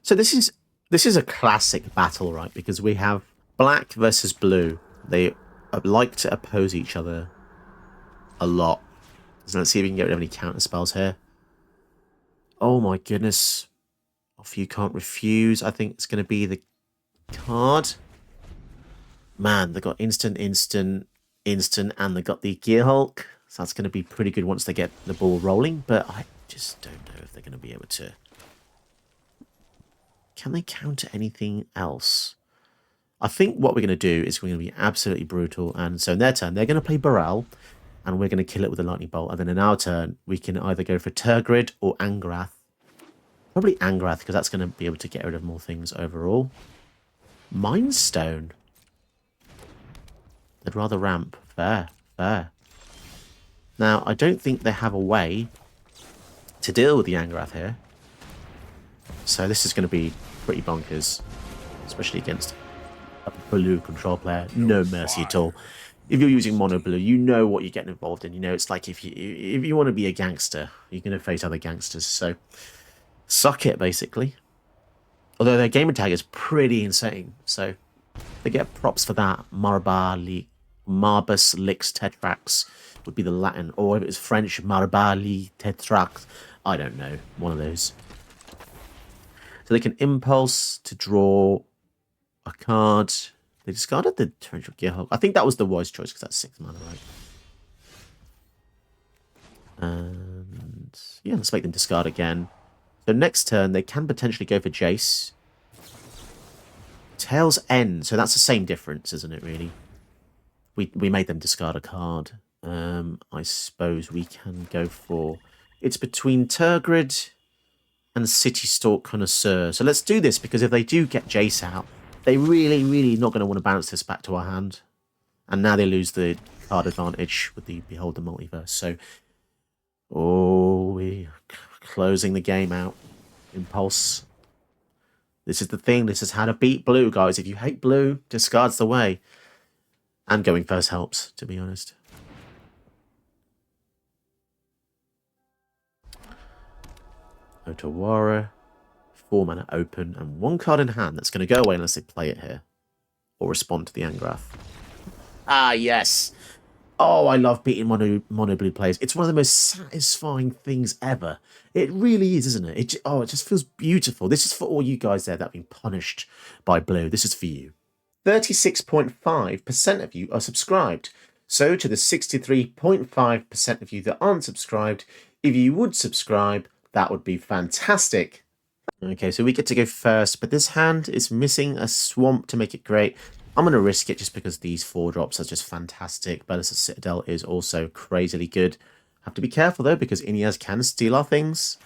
So this is a classic battle, right? Because we have black versus blue. They like to oppose each other a lot. So let's see if we can get rid of any counter spells here. Oh my goodness. Off you can't refuse. I think it's going to be the card. Man, they got instant, and they got the Gear Hulk. So that's going to be pretty good once they get the ball rolling. But I just don't know if they're going to be able to. Can they counter anything else? I think what we're going to do is we're going to be absolutely brutal. And so in their turn, they're going to play Brawl. And we're going to kill it with a lightning bolt. And then in our turn, we can either go for Turgid or Angrath. Probably Angrath, because that's going to be able to get rid of more things overall. Mind Stone. They'd rather ramp. Fair, fair. Now, I don't think they have a way to deal with the Angrath here. So this is going to be pretty bonkers. Especially against a blue control player. No mercy at all. If you're using mono blue, you know what you're getting involved in. You know, it's like if you want to be a gangster, you're going to face other gangsters. So, suck it, basically. Although their gamer tag is pretty insane. So, they get props for that. Marbus Lix Tetrax would be the Latin. Or if it's French, Marbali Tetrax. I don't know. One of those. So they can impulse to draw a card. They discarded the Torrential Gear Hulk. I think that was the wise choice because that's 6 mana, right? And yeah, let's make them discard again. So next turn, they can potentially go for Jace. Tails End. So that's the same difference, isn't it, really? We made them discard a card. I suppose we can go for... It's between Turgid and City Stalk Connoisseur. So let's do this, because if they do get Jace out, they really not going to want to bounce this back to our hand. And now they lose the card advantage with the Behold the Multiverse. So, oh, we're closing the game out. Impulse. This is the thing. This is how to beat blue, guys. If you hate blue, discard's the way. And going first helps, to be honest. Otawara. 4 mana open and 1 card in hand that's going to go away unless they play it here or respond to the Angrath. Ah, yes. Oh, I love beating mono blue players. It's one of the most satisfying things ever. It really is, isn't it? It just feels beautiful. This is for all you guys there that have been punished by blue. This is for you. 36.5% of you are subscribed. So to the 63.5% of you that aren't subscribed, if you would subscribe, that would be fantastic. Okay, so we get to go first, but this hand is missing a swamp to make it great. I'm going to risk it just because these 4 drops are just fantastic. Belis's Citadel is also crazily good. Have to be careful though, because Inias can steal our things.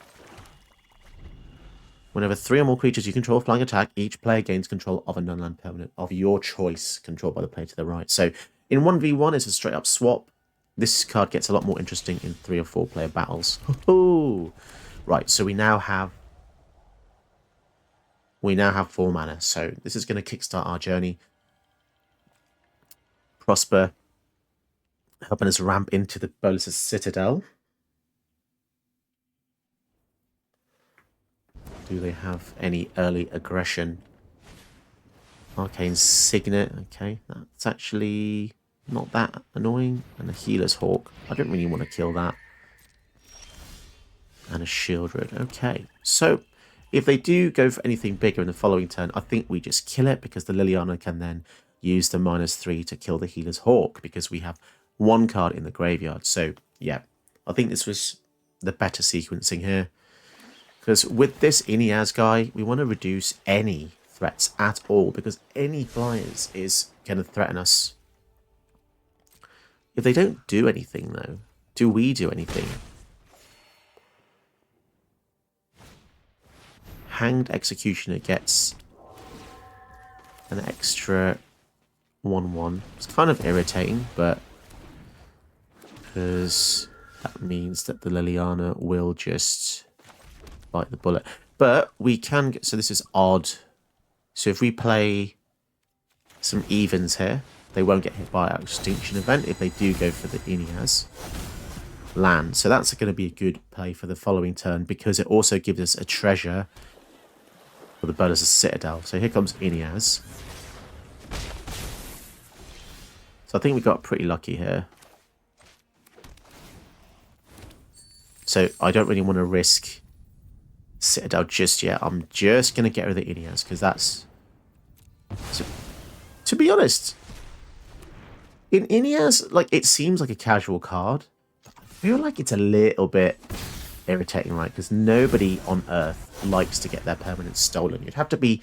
Whenever 3 or more creatures you control flying attack, each player gains control of a non-land permanent of your choice, controlled by the player to the right. So in 1v1, it's a straight up swap. This card gets a lot more interesting in 3 or 4 player battles. Right, so we now have 4 mana, so this is going to kickstart our journey. Prosper, helping us ramp into the Belis's Citadel. Do they have any early aggression? Arcane Signet, okay, that's actually not that annoying. And a Healer's Hawk, I don't really want to kill that. And a Shieldred, okay, so... If they do go for anything bigger in the following turn, I think we just kill it, because the Liliana can then use the -3 to kill the Healer's Hawk, because we have 1 card in the graveyard. So, yeah, I think this was the better sequencing here. Because with this Inias guy, we want to reduce any threats at all, because any flyers is going to threaten us. If they don't do anything, though, do we do anything? Hanged Executioner gets an extra 1/1. It's kind of irritating, but because that means that the Liliana will just bite the bullet. But we can get, so this is odd. So if we play some evens here, they won't get hit by our extinction event if they do go for the Inias land. So that's going to be a good play for the following turn, because it also gives us a treasure Or the Bolas' Citadel. So here comes Ineas. So I think we got pretty lucky here. So I don't really want to risk Citadel just yet. I'm just going to get rid of the Ineas because that's... To be honest, in Ineas, like, it seems like a casual card. But I feel like it's a little bit irritating, right? Because nobody on Earth likes to get their permanents stolen. You'd have to be...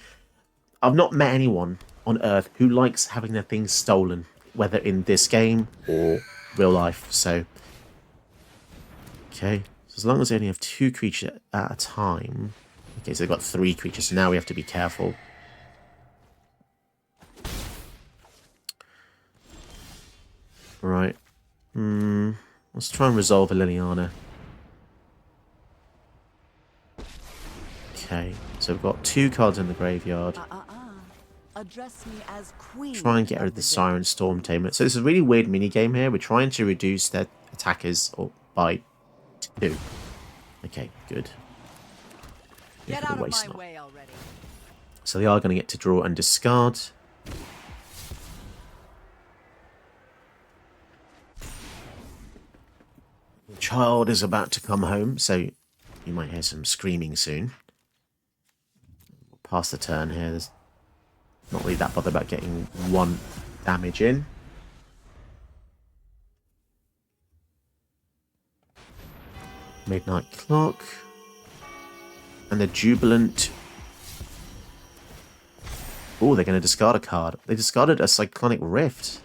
I've not met anyone on Earth who likes having their things stolen, whether in this game or real life. So, okay. So as long as they only have 2 creatures at a time... Okay, so they've got 3 creatures, so now we have to be careful. Right. Let's try and resolve a Liliana. Okay, so we've got 2 cards in the graveyard. Address me as queen. Try and get rid of the Siren Storm Tamer. So this is a really weird minigame here. We're trying to reduce their attackers by 2. Okay, good. Get out of my way already. So they are going to get to draw and discard. The child is about to come home, so you might hear some screaming soon. We'll pass the turn here. There's not really that bothered about getting 1 damage in. Midnight Clock. And the Jubilant. Oh, they're going to discard a card. They discarded a Cyclonic Rift.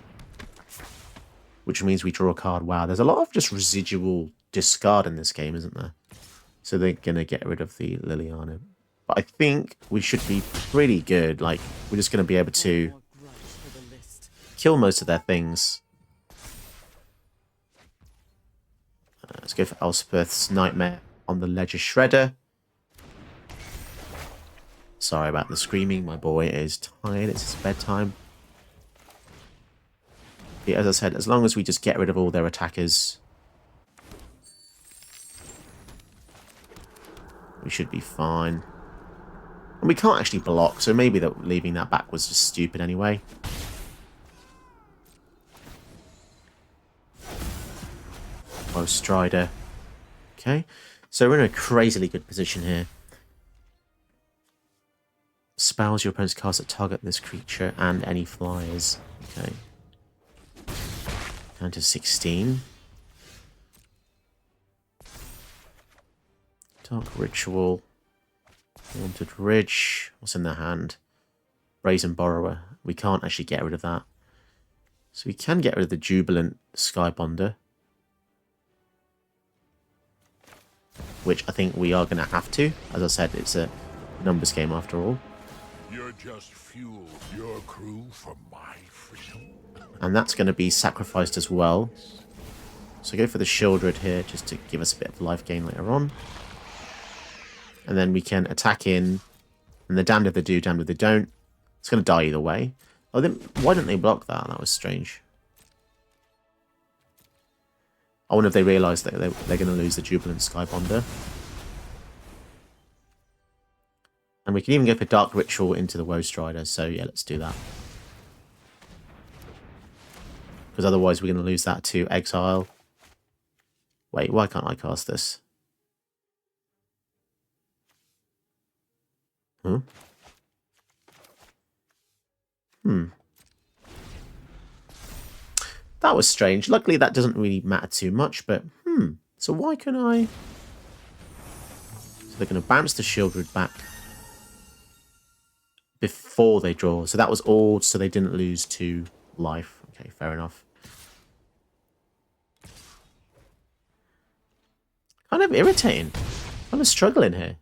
Which means we draw a card. Wow, there's a lot of just residual discard in this game, isn't there? So they're going to get rid of the Liliana. But I think we should be pretty good. Like, we're just going to be able to kill most of their things. Let's go for Elspeth's Nightmare on the Ledger Shredder. Sorry about the screaming. My boy is tired. It's his bedtime. Yeah, as I said, as long as we just get rid of all their attackers, we should be fine. And we can't actually block, so maybe that leaving that back was just stupid anyway. Oh, Strider. Okay, so we're in a crazily good position here. Spells your opponent's cards that target this creature and any flyers. Okay. Down to 16. Dark Ritual. Haunted Ridge. What's in their hand? Brazen Borrower. We can't actually get rid of that. So we can get rid of the Jubilant Skybonder. Which I think we are going to have to. As I said, it's a numbers game after all. You're just fuel, your crew for my freedom. And that's going to be sacrificed as well. So go for the Shieldred here, just to give us a bit of life gain later on. And then we can attack in. And the damned if they do, damned if they don't. It's going to die either way. Oh, then why didn't they block that? That was strange. I wonder if they realise that they're going to lose the Jubilant Skybonder. And we can even go for Dark Ritual into the Woe Strider. So yeah, let's do that. Because otherwise we're going to lose that to Exile. Wait, why can't I cast this? Huh? That was strange. Luckily that doesn't really matter too much, but so why can I... So they're going to bounce the Shieldred back before they draw. So that was all so they didn't lose 2 life. Okay, fair enough. Kind of irritating. Kind of struggling here.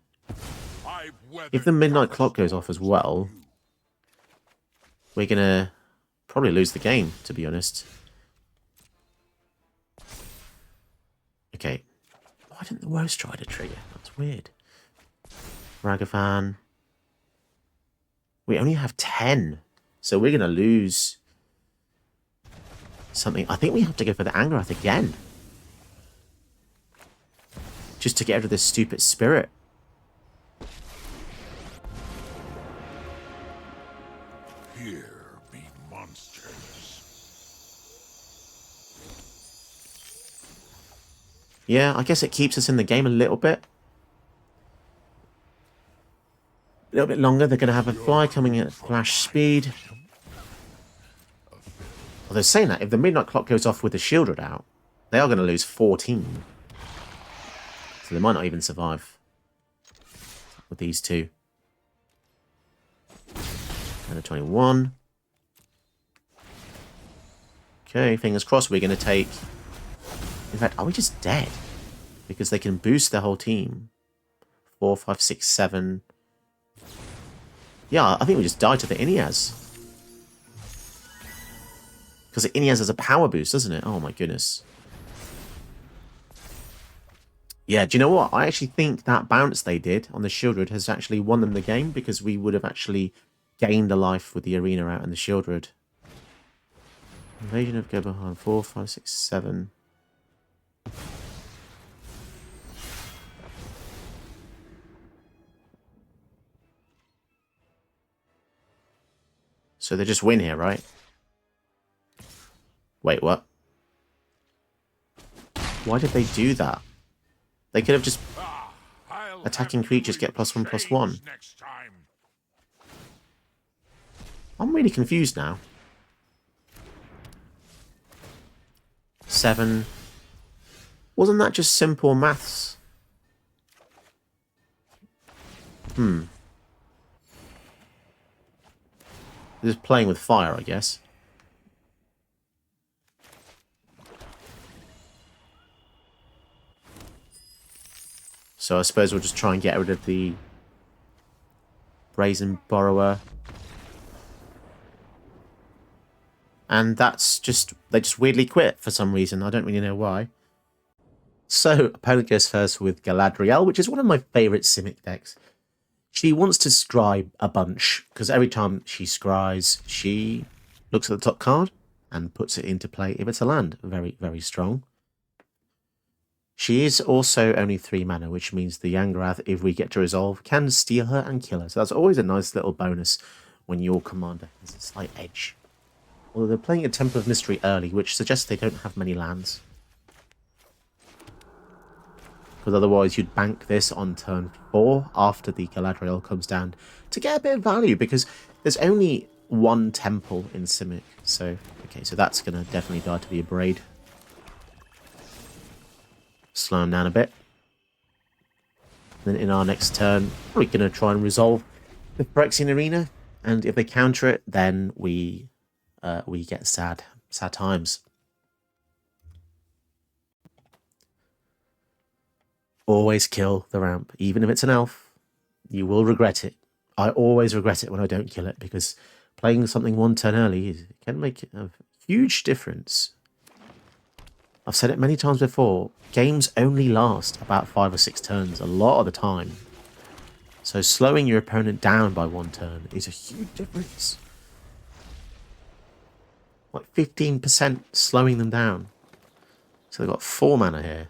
If the Midnight Clock goes off as well, we're going to probably lose the game, to be honest. Okay. Why didn't the Woe Strider trigger? That's weird. Ragavan. We only have 10. So we're going to lose something. I think we have to go for the Angrath again. Just to get rid of this stupid spirit. Here be monsters. Yeah, I guess it keeps us in the game a little bit. A little bit longer. They're going to have a fly coming at flash speed. Well, they're saying that if the midnight clock goes off with the shielded out, they are going to lose 14. So they might not even survive with these two. And a 21. Okay, fingers crossed we're going to take... In fact, are we just dead? Because they can boost their whole team. 4, 5, 6, 7. Yeah, I think we just died to the Ineas. Because the Ineas has a power boost, doesn't it? Oh my goodness. Yeah, do you know what? I actually think that bounce they did on the Shieldred has actually won them the game, because we would have actually gained a life with the arena out and the Shieldred. Invasion of Gobohan, 4, 5, 6, 7. So they just win here, right? Wait, what? Why did they do that? They could have just... Attacking creatures get +1/+1. I'm really confused now. 7. Wasn't that just simple maths? Just playing with fire, I guess. So I suppose we'll just try and get rid of the Brazen Borrower. And that's just... They just weirdly quit for some reason. I don't really know why. So, opponent goes first with Galadriel, which is one of my favourite Simic decks. She wants to scry a bunch, because every time she scries, she looks at the top card and puts it into play if it's a land. Very, very strong. She is also only 3 mana, which means the Angrath, if we get to resolve, can steal her and kill her. So that's always a nice little bonus when your commander has a slight edge. Although they're playing a Temple of Mystery early, which suggests they don't have many lands. Because otherwise you'd bank this on turn 4 after the Galadriel comes down to get a bit of value, because there's only 1 temple in Simic. So, okay, so that's going to definitely die to the Abrade. Slow him down a bit. Then in our next turn, we're going to try and resolve the Phyrexian Arena. And if they counter it, then we get sad times. Always kill the ramp, even if it's an elf. You will regret it. I always regret it when I don't kill it, because playing something 1 turn early can make a huge difference. I've said it many times before, games only last about 5 or 6 turns a lot of the time. So slowing your opponent down by 1 turn is a huge difference. Like 15% slowing them down. So they've got 4 mana here.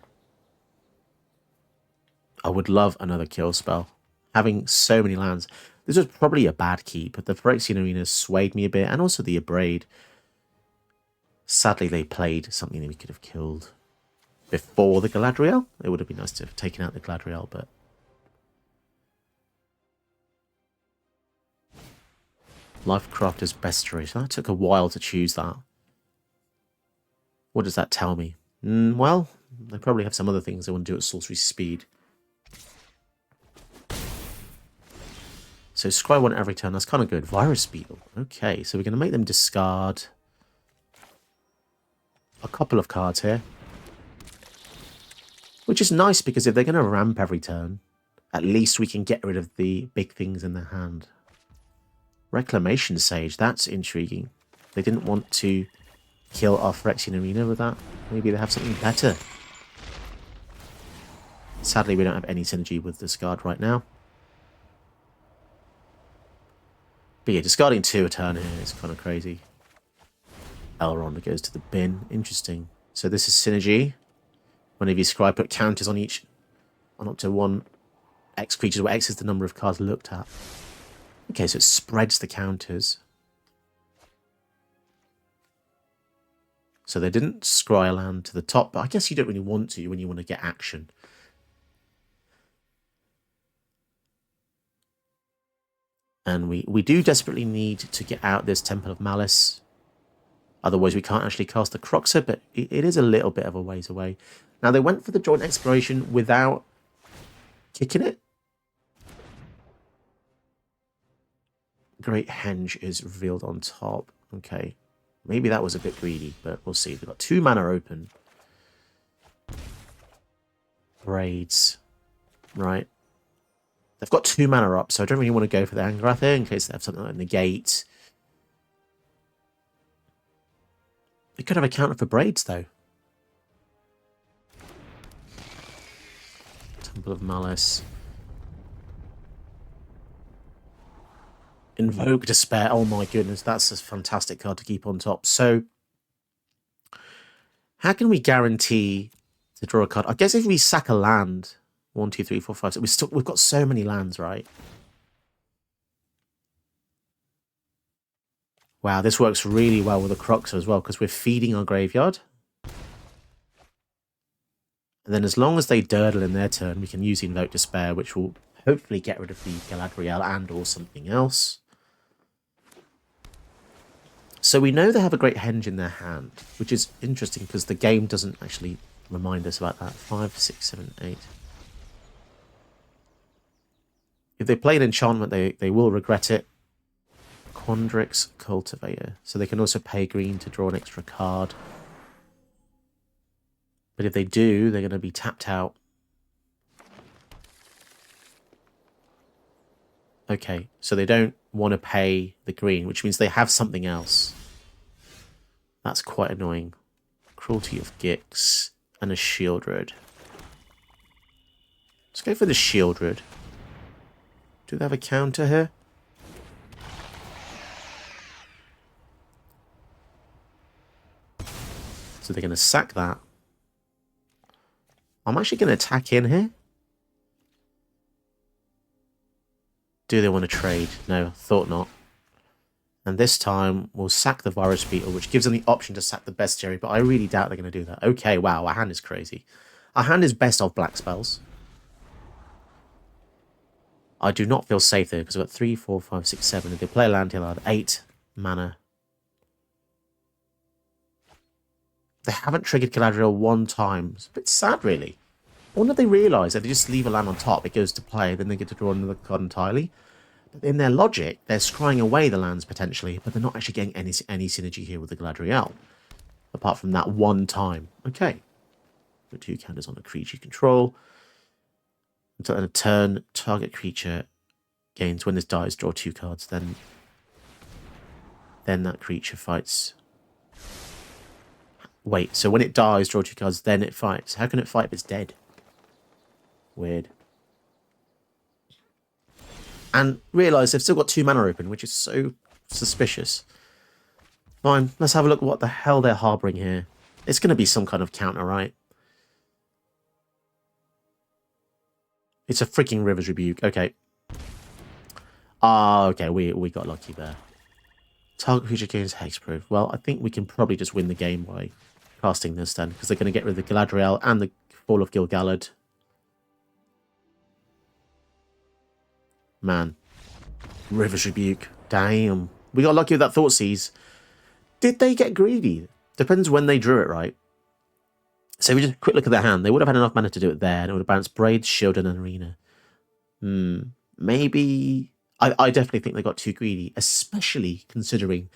I would love another kill spell. Having so many lands. This was probably a bad keep, but the Phyrexian Arena swayed me a bit, and also the Abrade. Sadly, they played something that we could have killed before the Galadriel. It would have been nice to have taken out the Galadriel, but... Lifecrafter's Bestiary. So that took a while to choose that. What does that tell me? Well, they probably have some other things they want to do at sorcery speed. So scry 1 every turn, that's kind of good. Virus Beetle. Okay, so we're going to make them discard a couple of cards here. Which is nice, because if they're going to ramp every turn, at least we can get rid of the big things in their hand. Reclamation Sage, that's intriguing. They didn't want to kill our Phyrexian Arena with that. Maybe they have something better. Sadly, we don't have any synergy with discard right now. But yeah, discarding 2 a turn here is kind of crazy. Elrond goes to the bin. Interesting. So this is synergy. Whenever you scry, put counters on each, on up to 1 X creatures, where X is the number of cards looked at. Okay, so it spreads the counters. So they didn't scry a land to the top, but I guess you don't really want to when you want to get action. And we do desperately need to get out this Temple of Malice. Otherwise, we can't actually cast the Croxer, but it is a little bit of a ways away. Now, they went for the joint exploration without kicking it. Great Henge is revealed on top. Okay. Maybe that was a bit greedy, but we'll see. We've got 2 mana open. Braids. Right. They've got 2 mana up, so I don't really want to go for the Angrath here in case they have something like Negate. They could have a counter for Braids, though. Temple of Malice. Invoke Despair. Oh my goodness, that's a fantastic card to keep on top. So, how can we guarantee to draw a card? I guess if we sack a land, 1, 2, 3, 4, 5, 6, we've got so many lands, right? Wow, this works really well with the Croxer as well, because we're feeding our graveyard. And then as long as they durdle in their turn, we can use the Invoke Despair, which will hopefully get rid of the Galadriel and or something else. So we know they have a Great Henge in their hand, which is interesting because the game doesn't actually remind us about that. 5, 6, 7, 8. If they play an enchantment, they will regret it. Quandrix Cultivator. So they can also pay green to draw an extra card. But if they do, they're going to be tapped out. Okay, so they don't want to pay the green, which means they have something else. That's quite annoying. Cruelty of Gix and a Shieldred. Let's go for the Shieldred. Do they have a counter here? So they're going to sack that. I'm actually going to attack in here. Do they want to trade? No, thought not. And this time, we'll sack the Virus Beetle, which gives them the option to sack the Bestiary, but I really doubt they're going to do that. Okay, wow, our hand is crazy. Our hand is best of black spells. I do not feel safe there, because I've got 3, 4, 5, 6, 7. If they play a land here, I'll have 8 mana. They haven't triggered Galadriel 1 time. It's a bit sad, really. I wonder if they realise that they just leave a land on top, it goes to play, then they get to draw another card entirely. But in their logic, they're scrying away the lands potentially, but they're not actually getting any synergy here with the Galadriel. Apart from that 1 time. Okay. Put 2 counters on a creature you control. Until end of turn, target creature gains when this dies, draw 2 cards, then that creature fights. Wait, so when it dies, draw 2 cards, then it fights. How can it fight if it's dead? Weird. And realise they've still got 2 mana open, which is so suspicious. Fine, let's have a look at what the hell they're harbouring here. It's going to be some kind of counter, right? It's a freaking River's Rebuke. Okay. Ah, okay, we got lucky there. Target creature gains hexproof. Well, I think we can probably just win the game by casting this then, because they're going to get rid of the Galadriel and the Fall of Gil-galad. Man. River's Rebuke. Damn. We got lucky with that Thoughtseize. Did they get greedy? Depends when they drew it, right? So we just quick look at their hand. They would have had enough mana to do it there, and it would have bounced Braids, Shield, and an Arena. Maybe... I definitely think they got too greedy, especially considering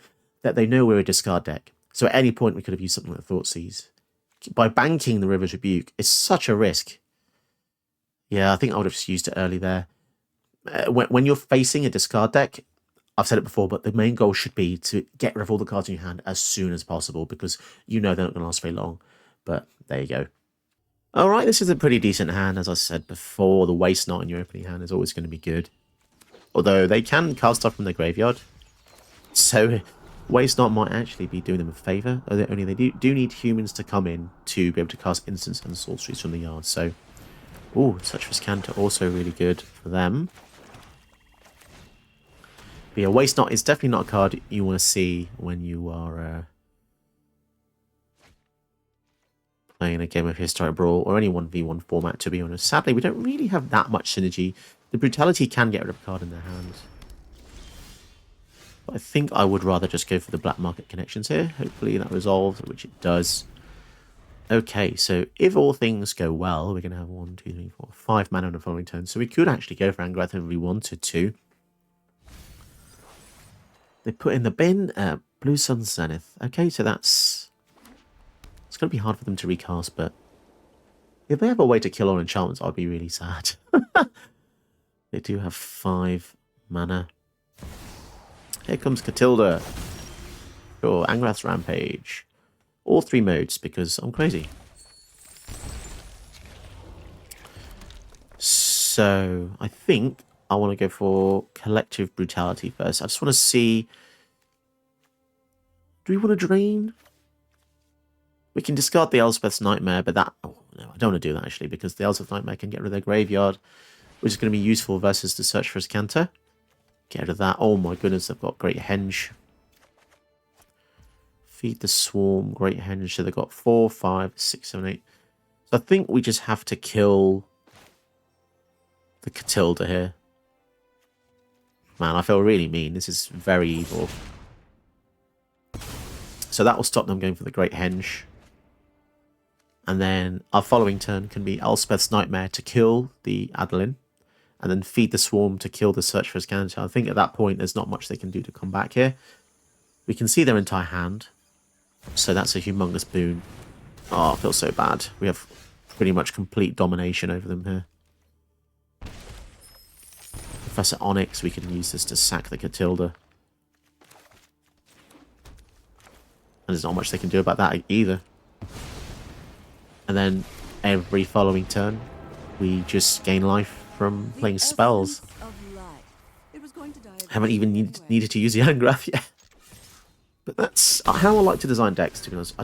that they know we're a discard deck. So at any point we could have used something like Thoughtseize. By banking the River's Rebuke, it's such a risk. Yeah, I think I would have just used it early there. When you're facing a discard deck, I've said it before, but the main goal should be to get rid of all the cards in your hand as soon as possible, because you know they're not going to last very long. But there you go. All right, this is a pretty decent hand. As I said before, the Waste Knot in your opening hand is always going to be good. Although they can cast stuff from their graveyard. So Waste Knot might actually be doing them a favour. Only they do need humans to come in to be able to cast instants and sorceries from the yard. So, ooh, Such Riscanta also really good for them. But yeah, Waste Knot is definitely not a card you want to see when you are playing a game of Historic Brawl or any 1v1 format, to be honest. Sadly, we don't really have that much synergy. The Brutality can get rid of a card in their hands. But I think I would rather just go for the black market connections here. Hopefully that resolves, which it does. Okay, so if all things go well, we're going to have 1, 2, 3, 4, 5 mana on the following turn. So we could actually go for Angrath if we wanted to. They put in the bin Blue Sun Zenith. Okay, so that's... It's going to be hard for them to recast, but... If they have a way to kill all enchantments, I'd be really sad. They do have 5 mana. Here comes Catilda. Sure, Angrath's Rampage. All 3 modes, because I'm crazy. So, I think I want to go for Collective Brutality first. I just want to see... Do we want to drain? We can discard the Elspeth's Nightmare, but that... Oh, no, I don't want to do that, actually, because the Elspeth's Nightmare can get rid of their graveyard, which is going to be useful versus the Search for Ascanta. Get rid of that. Oh, my goodness, they've got Great Henge. Feed the Swarm, Great Henge. So they've got 4, 5, 6, 7, 8. So I think we just have to kill the Catilda here. Man, I feel really mean. This is very evil. So that will stop them going for the Great Henge. And then our following turn can be Elspeth's Nightmare to kill the Adeline. And then feed the Swarm to kill the Search for Ascanta. I think at that point there's not much they can do to come back here. We can see their entire hand. So that's a humongous boon. Oh, I feel so bad. We have pretty much complete domination over them here. Professor Onyx, we can use this to sack the Catilda. And there's not much they can do about that either. And then every following turn, we just gain life from playing spells. Haven't even needed to use the Angrath yet. But that's how I like to design decks, to be honest. I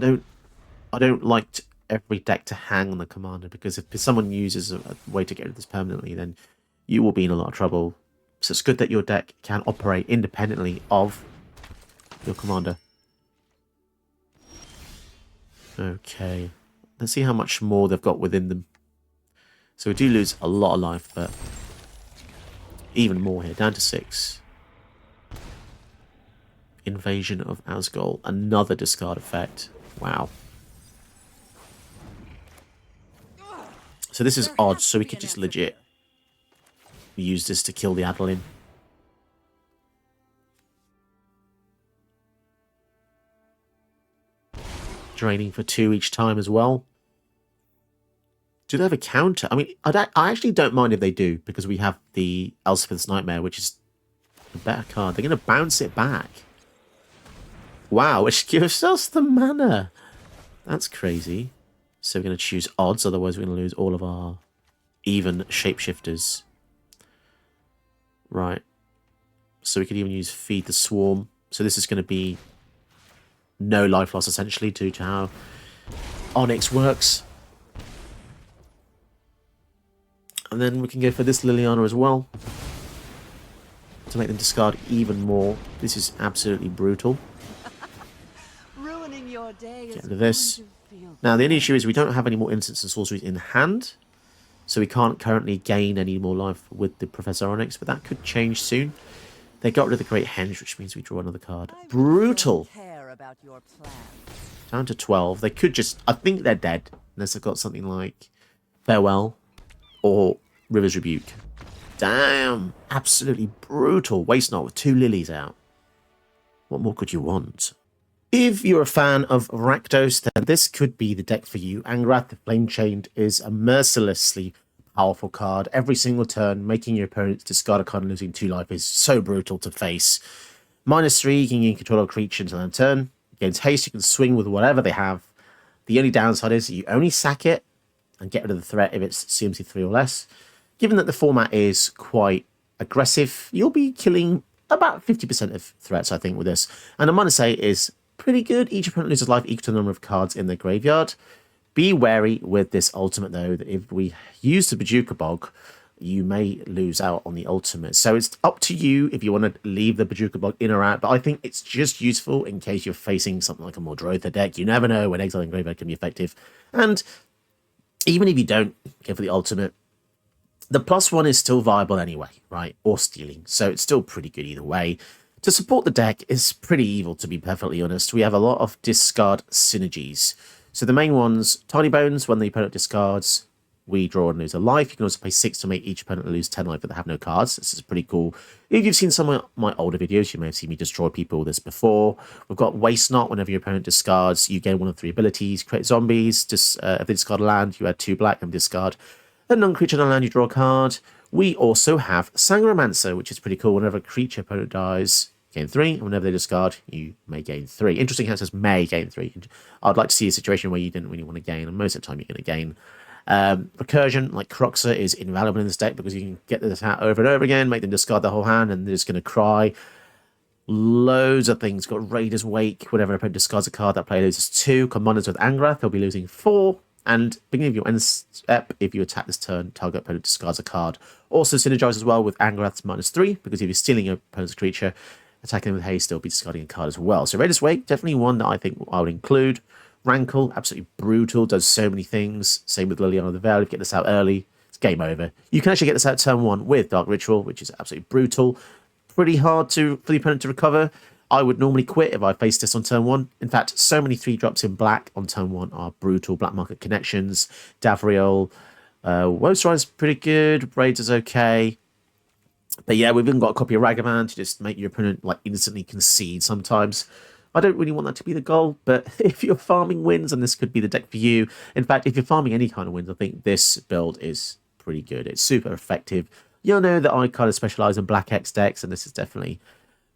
don't like every deck to hang on the commander, because if someone uses a way to get rid of this permanently, then you will be in a lot of trouble. So it's good that your deck can operate independently of your commander. Okay. Let's see how much more they've got within them. So we do lose a lot of life, but even more here. Down to 6. Invasion of Asgol. Another discard effect. Wow. So this is odd, so we could just legit use this to kill the Adeline. Draining for 2 each time as well. Do they have a counter? I mean, I actually don't mind if they do, because we have the Elspeth's Nightmare, which is a better card. They're going to bounce it back. Wow, which gives us the mana. That's crazy. So we're going to choose odds, otherwise we're going to lose all of our even shapeshifters. Right. So we could even use Feed the Swarm. So this is going to be no life loss, essentially, due to how Onyx works. And then we can go for this Liliana as well, to make them discard even more. This is absolutely brutal. Ruining your day. Get rid of this. Now, the only issue is we don't have any more instants and sorceries in hand, so we can't currently gain any more life with the Professor Onyx, but that could change soon. They got rid of the Great Henge, which means we draw another card. Brutal! Down to 12. They could just... I think they're dead, unless they've got something like Farewell or River's Rebuke. Damn! Absolutely brutal. Waste Not with 2 lilies out. What more could you want? If you're a fan of Rakdos, then this could be the deck for you. Angrath, the Flame Chained, is a mercilessly powerful card. Every single turn, making your opponents discard a card and losing 2 life is so brutal to face. -3, you can gain control of a creature until end turn. Against haste, you can swing with whatever they have. The only downside is that you only sack it and get rid of the threat if it's CMC 3 or less. Given that the format is quite aggressive, you'll be killing about 50% of threats, I think, with this. And the -8 is pretty good. Each opponent loses life equal to the number of cards in their graveyard. Be wary with this ultimate, though, that if we use the Bajuka Bog, you may lose out on the ultimate. So it's up to you if you want to leave the Bajuka block in or out, but I think it's just useful in case you're facing something like a more Drotha deck. You never know when Exile and Graveyard can be effective. And even if you don't go for the ultimate, the +1 is still viable anyway, right? Or stealing, so it's still pretty good either way. To support the deck is pretty evil, to be perfectly honest. We have a lot of discard synergies. So the main ones, Tiny Bones, when the opponent discards, we draw and lose a life. You can also pay 6 to make each opponent lose 10 life, but they have no cards. This is pretty cool. If you've seen some of my older videos, you may have seen me destroy people with this before. We've got Waste Not. Whenever your opponent discards, you gain one of 3 abilities. Create zombies. Just if they discard a land, you add 2 black and discard a non-creature on a land, you draw a card. We also have Sangromancer, which is pretty cool. Whenever a creature opponent dies, gain 3, and whenever they discard, you may gain 3. Interesting how it says may gain 3. I'd like to see a situation where you didn't really want to gain, and most of the time you're going to gain. Recursion, like Croxer, is invaluable in this deck because you can get this out over and over again, make them discard the whole hand, and they're just going to cry. Loads of things. Got Raider's Wake. Whenever an opponent discards a card, that player loses 2. Commanders with Angrath, they'll be losing 4. And beginning of your end step, if you attack this turn, target opponent discards a card. Also synergize as well with Angrath's -3, because if you're stealing your opponent's creature, attacking them with haste, they'll be discarding a card as well. So Raider's Wake, definitely one that I think I would include. Rankle, absolutely brutal, does so many things. Same with Liliana the Veil. If you get this out early, it's game over. You can actually get this out turn 1 with Dark Ritual, which is absolutely brutal. Pretty hard for the opponent to recover. I would normally quit if I faced this on turn 1. In fact, so many 3-drops in black on turn 1 are brutal. Black Market Connections, Davriel, Woestride's pretty good, Braids is okay. But yeah, we've even got a copy of Ragavan to just make your opponent like instantly concede sometimes. I don't really want that to be the goal, but if you're farming wins, then this could be the deck for you. In fact, if you're farming any kind of wins, I think this build is pretty good. It's super effective. You'll know that I kind of specialize in Black X decks, and this is definitely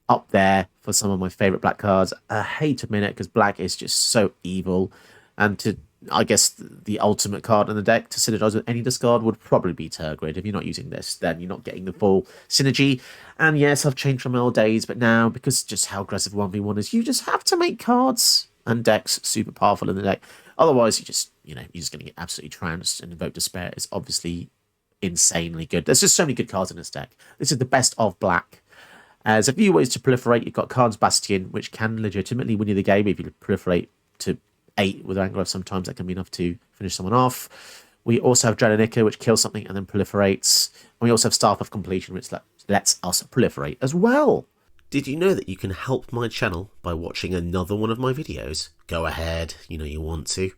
up there for some of my favorite black cards. I hate to admit it because black is just so evil, and I guess the ultimate card in the deck to synergize with any discard would probably be Tergrid. If you're not using this, then you're not getting the full synergy. And yes, I've changed from my old days, but now, because just how aggressive 1v1 is, you just have to make cards and decks super powerful in the deck. Otherwise, you're just going to get absolutely trounced, and Invoke Despair is obviously insanely good. There's just so many good cards in this deck. This is the best of black. There's a few ways to proliferate. You've got Khan's Bastion, which can legitimately win you the game if you proliferate to 8 with Angrath. Sometimes that can be enough to finish someone off. We also have Dradonica, which kills something and then proliferates. And we also have Staff of Completion, which lets us proliferate as well. Did you know that you can help my channel by watching another one of my videos? Go ahead, you know you want to.